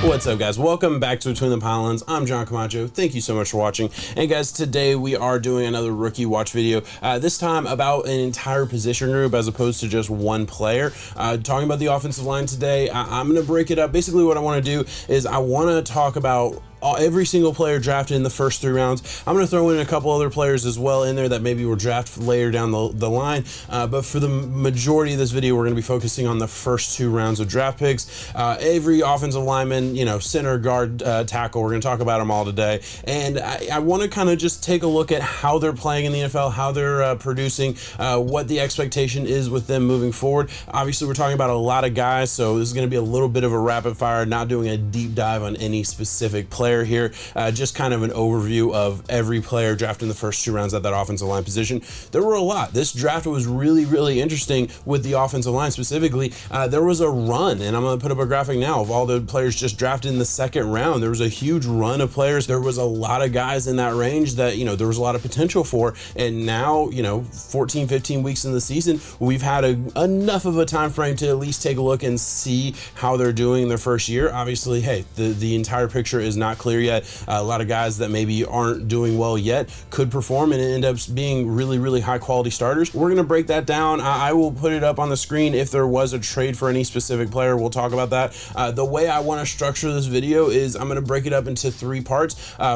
What's up, guys? Welcome back to Between the Pylons. I'm John Camacho. Thank you so much for watching. And guys, today we are doing another rookie watch video, this time about an entire position group as opposed to just one player. Talking about the offensive line today, I'm going to break it up. Basically what I want to do is I want to talk about every single player drafted in the first 3 rounds. I'm going to throw in a couple other players as well in there that maybe were drafted later down the line. But for the majority of this video, we're going to be focusing on the first 2 rounds of draft picks. Every offensive lineman, center, guard, tackle, we're going to talk about them all today. And I want to kind of just take a look at how they're playing in the NFL, how they're producing, what the expectation is with them moving forward. Obviously, we're talking about a lot of guys, so this is going to be a little bit of a rapid fire, not doing a deep dive on any specific player here, just kind of an overview of every player drafted in the first 2 rounds at that offensive line position. There were a lot. This draft was really interesting with the offensive line specifically. There was a run, and I'm going to put up a graphic now of all the players just drafted in the 2nd round. There was a huge run of players. There was a lot of guys in that range that, there was a lot of potential for. And now, 14, 15 weeks in the season, we've had enough of a time frame to at least take a look and see how they're doing in their first year. Obviously, hey, the entire picture is not clear yet. A lot of guys that maybe aren't doing well yet could perform and end up being really high quality starters. We're going to break that down. I will put it up on the screen if there was a trade for any specific player. We'll talk about that. The way I want to structure this video is I'm going to break it up into 3 parts.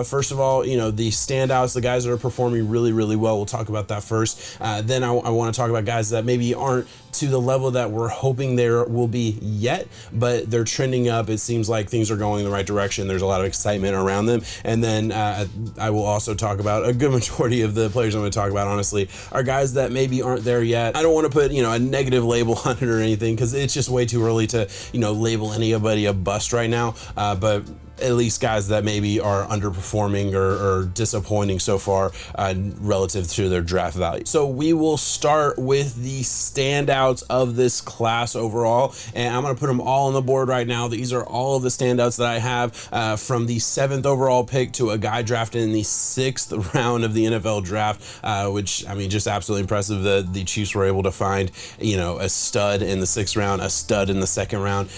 First of all, the standouts, the guys that are performing really well. We'll talk about that first. Then I want to talk about guys that maybe aren't to the level that we're hoping there will be yet, but they're trending up. It seems like things are going in the right direction. There's a lot of excitement around them. And then I will also talk about a good majority of the players I'm going to talk about, honestly, are guys that maybe aren't there yet. I don't want to put, a negative label on it or anything, because it's just way too early to, label anybody a bust right now. But at least guys that maybe are underperforming or disappointing so far relative to their draft value. So we will start with the standouts of this class overall, and I'm going to put them all on the board right now. These are all of the standouts that I have from the 7th overall pick to a guy drafted in the 6th round of the NFL draft, which, just absolutely impressive that the Chiefs were able to find, a stud in the 6th round, a stud in the 2nd round.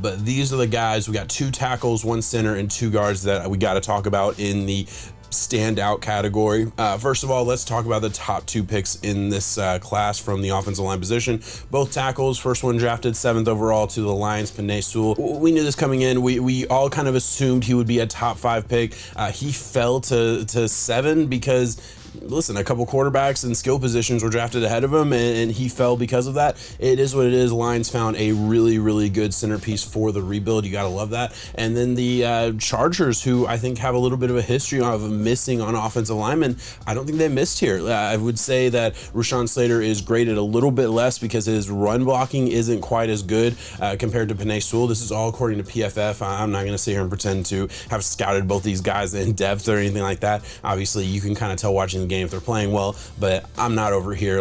But these are the guys. We got 2 tackles, 1 center, and 2 guards that we got to talk about in the standout category. First of all, let's talk about the top 2 picks in this class from the offensive line position. Both tackles. First one drafted 7th overall to the Lions, Penei Sewell. We knew this coming in. We all kind of assumed he would be a top 5 pick. He fell to 7 because, listen, a couple quarterbacks and skill positions were drafted ahead of him, and he fell because of that. It is what it is. Lions found a really good centerpiece for the rebuild. You gotta love that. And then the Chargers, who I think have a little bit of a history of missing on offensive linemen, I don't think they missed here. I would say that Rashawn Slater is graded a little bit less because his run blocking isn't quite as good compared to Penei Sewell. This is all according to PFF. I'm not gonna sit here and pretend to have scouted both these guys in depth or anything like that. Obviously, you can kind of tell watching the game if they're playing well, but I'm not over here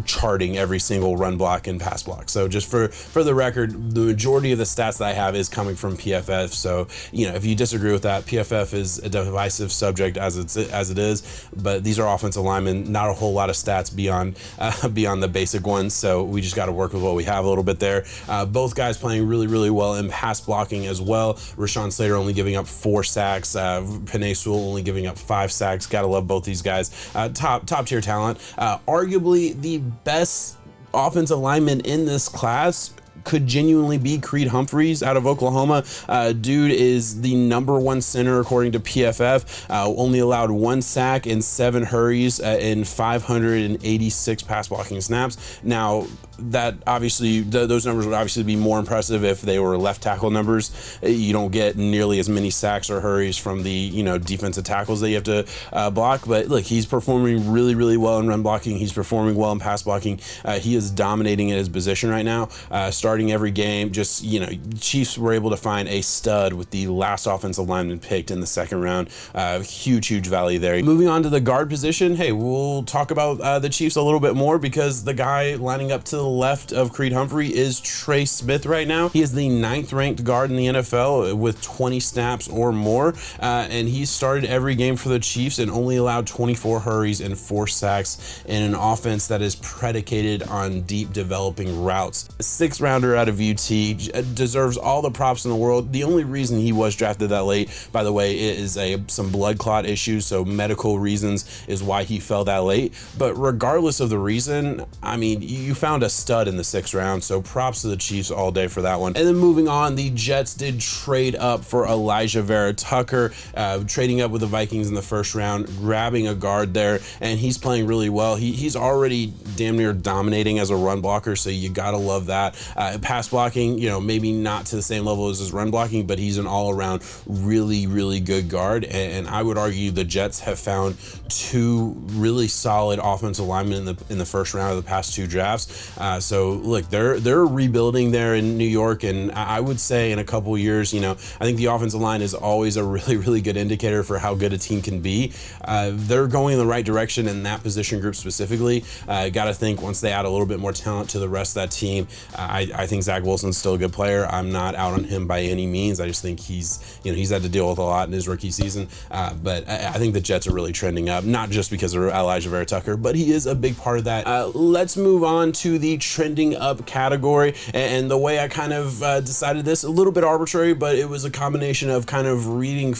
charting every single run block and pass block. So just for the record, the majority of the stats that I have is coming from PFF. So if you disagree with that, PFF is a divisive subject as it is, but these are offensive linemen, not a whole lot of stats beyond the basic ones. So we just got to work with what we have a little bit there. Both guys playing really well in pass blocking as well. Rashawn Slater only giving up 4 sacks, Penei Sewell only giving up 5 sacks. Gotta love both these guys. Top tier talent. Arguably the best offensive lineman in this class could genuinely be Creed Humphreys out of Oklahoma. Dude is the #1 center according to PFF. Only allowed 1 sack and 7 hurries in 586 pass blocking snaps. Now, that obviously, those numbers would obviously be more impressive if they were left tackle numbers. You don't get nearly as many sacks or hurries from the defensive tackles that you have to block. But look, he's performing really well in run blocking. He's performing well in pass blocking. He is dominating in his position right now. Starting every game. Just, Chiefs were able to find a stud with the last offensive lineman picked in the 2nd round. Huge value there. Moving on to the guard position. Hey, we'll talk about the Chiefs a little bit more because the guy lining up to the left of Creed Humphrey is Trey Smith right now. He is the 9th ranked guard in the NFL with 20 snaps or more, and he started every game for the Chiefs and only allowed 24 hurries and 4 sacks in an offense that is predicated on deep developing routes. 6th round rounder out of UT, deserves all the props in the world. The only reason he was drafted that late, by the way, is some blood clot issues, so medical reasons is why he fell that late. But regardless of the reason, I mean, you found a stud in the 6th round, so props to the Chiefs all day for that one. And then moving on, the Jets did trade up for Vera-Tucker, trading up with the Vikings in the 1st round, grabbing a guard there, and he's playing really well. He's already damn near dominating as a run blocker, so you gotta love that. Pass blocking, you know, maybe not to the same level as his run blocking, but he's an all-around really good guard, and I would argue the Jets have found 2 really solid offensive linemen in the 1st round of the past 2 drafts. So look, they're rebuilding there in New York, and I would say in a couple years, you know, I think the offensive line is always a really good indicator for how good a team can be. They're going in the right direction in that position group specifically. Gotta think once they add a little bit more talent to the rest of that team, I think Zach Wilson's still a good player. I'm not out on him by any means. I just think he's had to deal with a lot in his rookie season. But I think the Jets are really trending up, not just because of Vera-Tucker, but he is a big part of that. Let's move on to the trending up category. And the way I kind of decided this, a little bit arbitrary, but it was a combination of kind of reading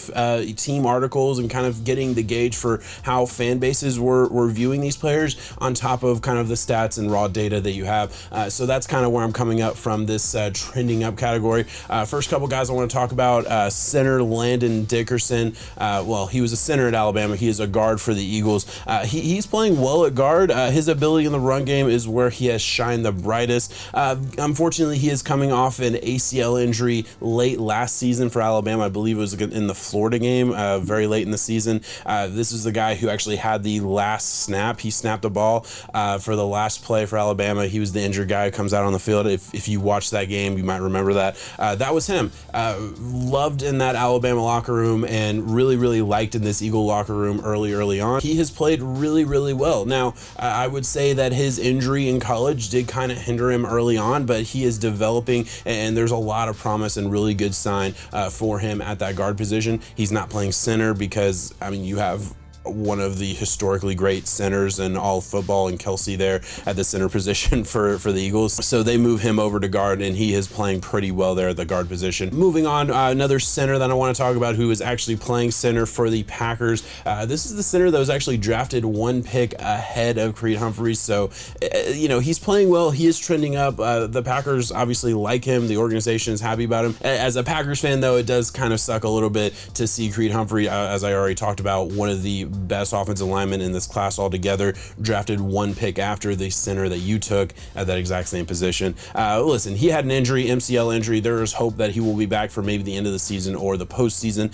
team articles and kind of getting the gauge for how fan bases were viewing these players on top of kind of the stats and raw data that you have. So that's kind of where I'm coming up from this trending up category. First couple guys I want to talk about, center Landon Dickerson. Well, he was a center at Alabama. He is a guard for the Eagles. He's playing well at guard. His ability in the run game is where he has shined the brightest. Unfortunately, he is coming off an ACL injury late last season for Alabama. I believe it was in the Florida game, very late in the season. This is the guy who actually had the last snap. He snapped the ball for the last play for Alabama. He was the injured guy who comes out on the field. If you watched that game, you might remember that. That was him. Loved in that Alabama locker room and really liked in this Eagle locker room early on. He has played really well. Now, I would say that his injury in college did kind of hinder him early on, but he is developing, and there's a lot of promise and really good sign for him at that guard position. He's not playing center because, I mean, you have one of the historically great centers in all football, and Kelsey there at the center position for the Eagles. So they move him over to guard, and he is playing pretty well there at the guard position. Moving on, another center that I want to talk about who is actually playing center for the Packers. This is the center that was actually drafted 1 pick ahead of Creed Humphreys. So, you know, he's playing well. He is trending up. The Packers obviously like him. The organization is happy about him. As a Packers fan, though, it does kind of suck a little bit to see Creed Humphrey, as I already talked about, one of the best offensive linemen in this class altogether, drafted 1 pick after the center that you took at that exact same position. Listen, he had an injury, MCL injury. There is hope that he will be back for maybe the end of the season or the postseason,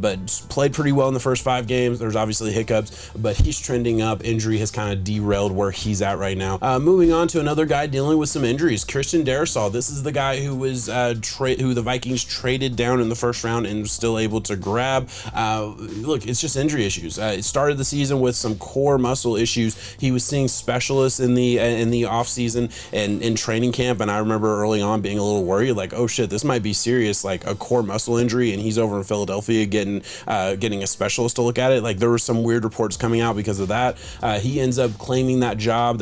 but played pretty well in the first 5 games. There's obviously hiccups, but he's trending up. Injury has kind of derailed where he's at right now. Moving on to another guy dealing with some injuries, Christian Darasol. This is the guy who was who the Vikings traded down in the 1st round and was still able to grab. Look, it's just injury issues. It started the season with some core muscle issues. He was seeing specialists in the off season and in training camp, and I remember early on being a little worried, like, oh shit, this might be serious, like a core muscle injury, and he's over in Philadelphia getting a specialist to look at it. Like, there were some weird reports coming out because of that. He ends up claiming that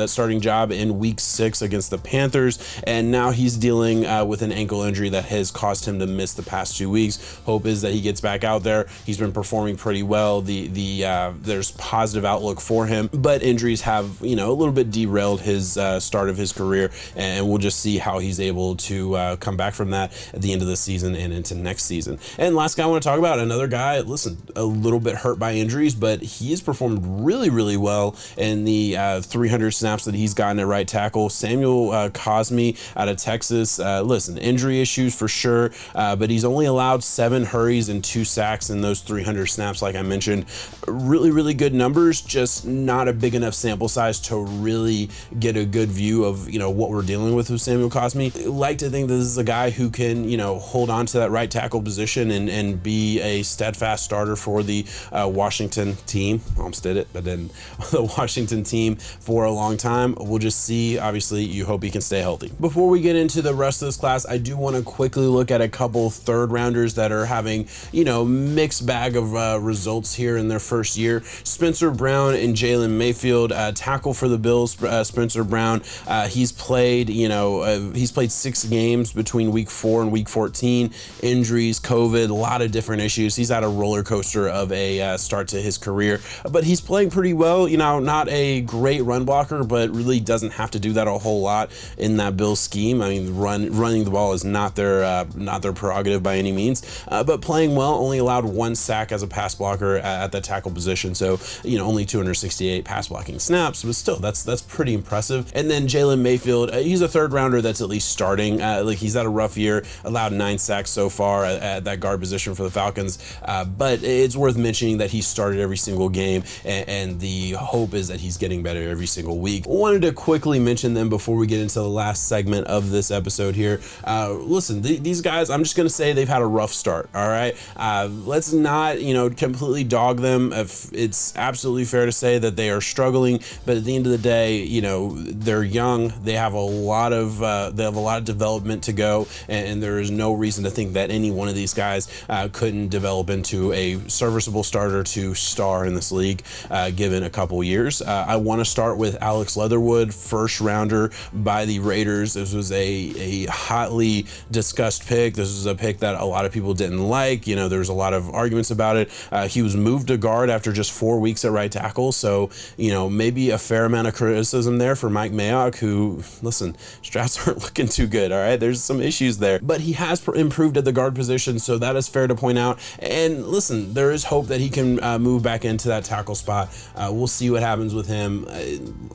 starting job in week 6 against the Panthers, and now he's dealing with an ankle injury that has caused him to miss the past 2 weeks. Hope is that he gets back out there. He's been performing pretty well. There's positive outlook for him, but injuries have, you know, a little bit derailed his start of his career, and we'll just see how he's able to come back from that at the end of the season and into next season. And last guy I want to talk about, another guy, listen, a little bit hurt by injuries, but he has performed really well in the 300 snaps that he's gotten at right tackle. Samuel Cosmi out of Texas. Listen, injury issues for sure, but he's only allowed 7 hurries and 2 sacks in those 300 snaps, like I mentioned. Really good numbers, just not a big enough sample size to really get a good view of, you know, what we're dealing with Samuel Cosmi. Like to think that this is a guy who can, you know, hold on to that right tackle position and be a steadfast starter for the Washington team. Almost did it, but then the Washington team for a long time. We'll just see. Obviously, you hope he can stay healthy. Before we get into the rest of this class, I do want to quickly look at a couple 3rd rounders that are having, you know, mixed bag of results here in their first year. year. Spencer Brown and Jalen Mayfield, tackle for the Bills. Spencer Brown, he's played 6 games between week 4 and week 14. Injuries, COVID, a lot of different issues. He's had a roller coaster of a start to his career, but he's playing pretty well. Not a great run blocker, but really doesn't have to do that a whole lot in that Bills scheme. I mean, running the ball is not their prerogative by any means, but playing well. Only allowed 1 sack as a pass blocker at the tackle position, so only 268 pass blocking snaps, but still that's pretty impressive. And then Jalen Mayfield, he's a third rounder that's at least starting. He's had a rough year, allowed 9 sacks so far at that guard position for the Falcons, but it's worth mentioning that he started every single game, and the hope is that he's getting better every single week. I wanted to quickly mention them before we get into the last segment of this episode here. Listen, these guys, I'm just going to say they've had a rough start, all right? Let's not, completely dog them. If it's absolutely fair to say that they are struggling, but at the end of the day, they're young. They have a lot of development to go, and there is no reason to think that any one of these guys couldn't develop into a serviceable starter to star in this league, given a couple years. I want to start with Alex Leatherwood, first rounder by the Raiders. This was a hotly discussed pick. This was a pick that a lot of people didn't like. There's a lot of arguments about it. He was moved to guard after just 4 weeks at right tackle, so maybe a fair amount of criticism there for Mike Mayock, who, listen, drafts aren't looking too good, all right? There's some issues there, but he has improved at the guard position, so that is fair to point out. And listen, there is hope that he can move back into that tackle spot. We'll see what happens with him.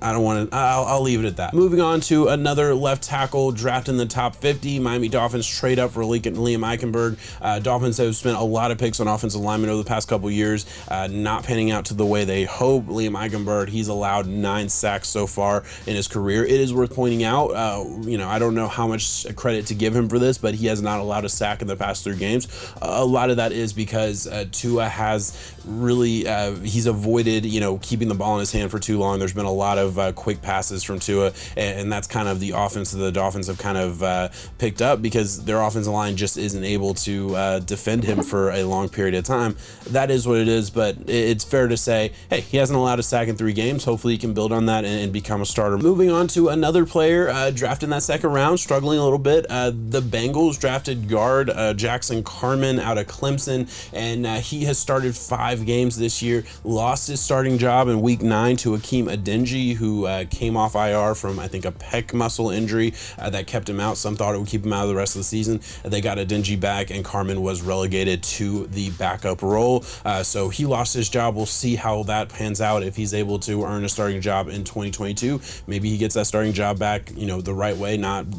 I'll leave it at that. Moving on to another left tackle drafted in the top 50. Miami Dolphins trade up for Liam Eichenberg. Dolphins have spent a lot of picks on offensive linemen over the past couple years, not panning out to the way they hope. Liam Eichenberg, he's allowed 9 sacks so far in his career. It is worth pointing out, I don't know how much credit to give him for this, but he has not allowed a sack in the past 3 games. A lot of that is because Tua has really, he's avoided, keeping the ball in his hand for too long. There's been a lot of quick passes from Tua, and that's kind of the offense that the Dolphins have kind of picked up, because their offensive line just isn't able to defend him for a long period of time. That is what it is, but it's fair to say, hey, he hasn't allowed a sack in 3 games. Hopefully he can build on that and become a starter. Moving on to another player drafted in that second round, struggling a little bit. The Bengals drafted guard Jackson Carman out of Clemson, and he has started 5 games this year, lost his starting job in week 9 to Akeem Adeniji, who came off IR from, I think, a pec muscle injury that kept him out. Some thought it would keep him out of the rest of the season. They got Adeniji back, and Carman was relegated to the backup role. So he lost his job. We'll see how that pans out if he's able to earn a starting job in 2022. Maybe he gets that starting job back, the right way, not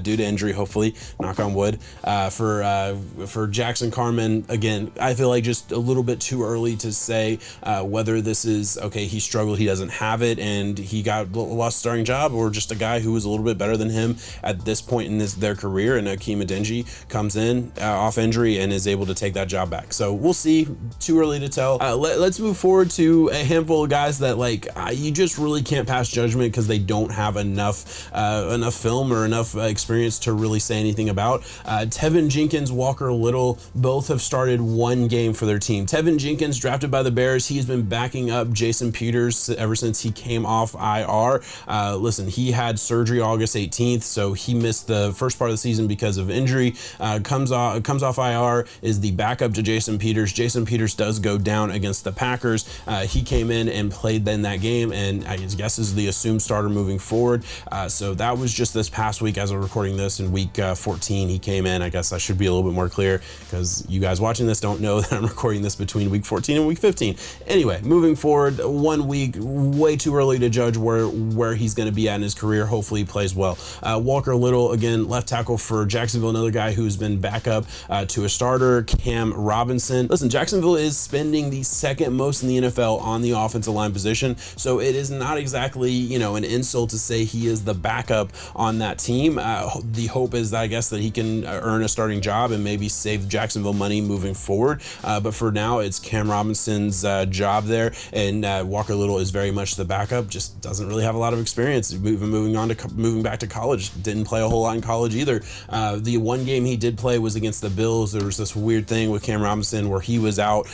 due to injury, hopefully, knock on wood. For Jackson Carman, again, I feel like just a little bit too early to say whether this is, okay, he struggled, he doesn't have it, and he lost starting job, or just a guy who was a little bit better than him at this point in their career, and Akeem Adeniji comes in off injury and is able to take that job back. So we'll see. Too early to tell. Let's move forward to a handful of guys that you just really can't pass judgment because they don't have enough film or enough experience to really say anything about. Tevin Jenkins, Walker Little, both have started 1 game for their team. Tevin Jenkins, drafted by the Bears, he's been backing up Jason Peters ever since he came off IR. Listen, he had surgery August 18th, so he missed the first part of the season because of injury. Comes off IR, is the backup to Jason Peters. Jason Peters does go down against the Packers. He came in and played in that game, and I guess is the assumed starter moving forward. So that was just this past week as of recording this. In week 14, he came in. I guess I should be a little bit more clear because you guys watching this don't know that I'm recording this between week 14 and week 15. Anyway, moving forward, 1 week, way too early to judge where he's going to be at in his career. Hopefully he plays well. Walker Little, again, left tackle for Jacksonville, another guy who's been backup to a starter, Cam Robinson. Listen, Jacksonville is spending the 2nd most in the NFL on the offensive line position, so it is not exactly, an insult to say he is the backup on that team. The hope is that, I guess, that he can earn a starting job and maybe save Jacksonville money moving forward. But for now, it's Cam Robinson's job there, and Walker Little is very much the backup. Just doesn't really have a lot of experience. Moving back to college, didn't play a whole lot in college either. The 1 game he did play was against the Bills. There was this weird thing with Cam Robinson where he was out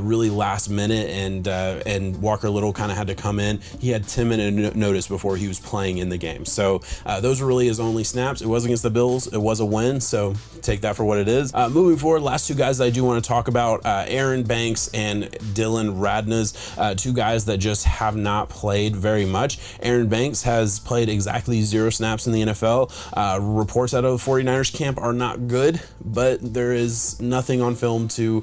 really last minute, and Walker Little kind of had to come in. He had 10-minute notice before he was playing in the game. So those were really his only snaps. It was against the Bills. It was a win, so take that for what it is. Moving forward, last two guys that I do want to talk about, Aaron Banks and Dylan Radnez, two guys that just have not played very much. Aaron Banks has played exactly 0 snaps in the NFL. Reports out of the 49ers camp are not good, but there is nothing on film to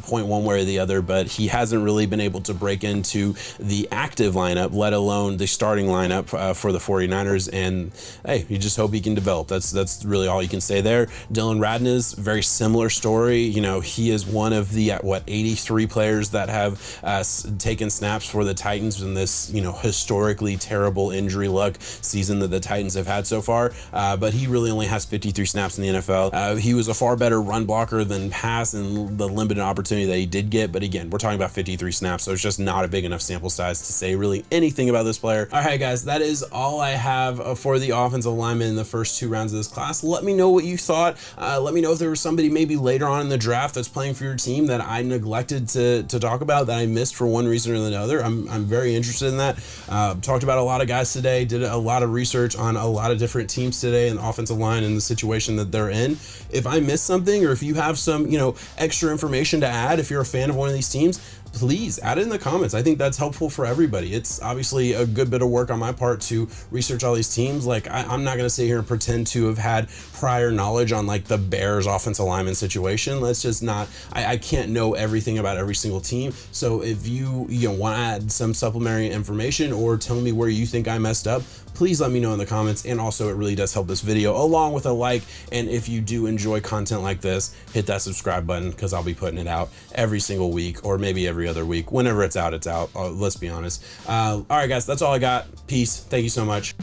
point one way or the other, but he hasn't really been able to break into the active lineup, let alone the starting lineup for the 49ers, and hey, you just hope he can develop. That's really all you can say there. Dylan Radnez, very similar story. You know, he is one of the 83 players that have taken snaps for the Titans in this, you know, historically terrible injury luck season that the Titans have had so far, but he really only has 53 snaps in the NFL. He was a far better run blocker than pass in the limited opportunity that he did get, but again, we're talking about 53 snaps, so it's just not a big enough sample size to say really anything about this player. All right, guys, that is all I have for the offensive linemen in the first 2 rounds of this class. Let me know what you thought. Let me know if there was somebody maybe later on in the draft that's playing for your team that I neglected to talk about, that I missed for one reason or another. I'm very interested in that. Talked about a lot of guys today, did a lot of research on a lot of different teams today and offensive line and the situation that they're in. If I missed something, or if you have some, you know, extra information to add, if you're a fan of one of these teams, please add it in the comments. I think that's helpful for everybody. It's obviously a good bit of work on my part to research all these teams. Like, I'm not going to sit here and pretend to have had prior knowledge on like the Bears offensive lineman situation. Let's just not, I can't know everything about every single team. So if you want to add some supplementary information or tell me where you think I messed up, please let me know in the comments. And also, it really does help this video along with a like. And if you do enjoy content like this, hit that subscribe button, because I'll be putting it out every single week, or maybe every other week. Whenever it's out, it's out. Let's be honest. All right, guys, that's all I got. Peace. Thank you so much.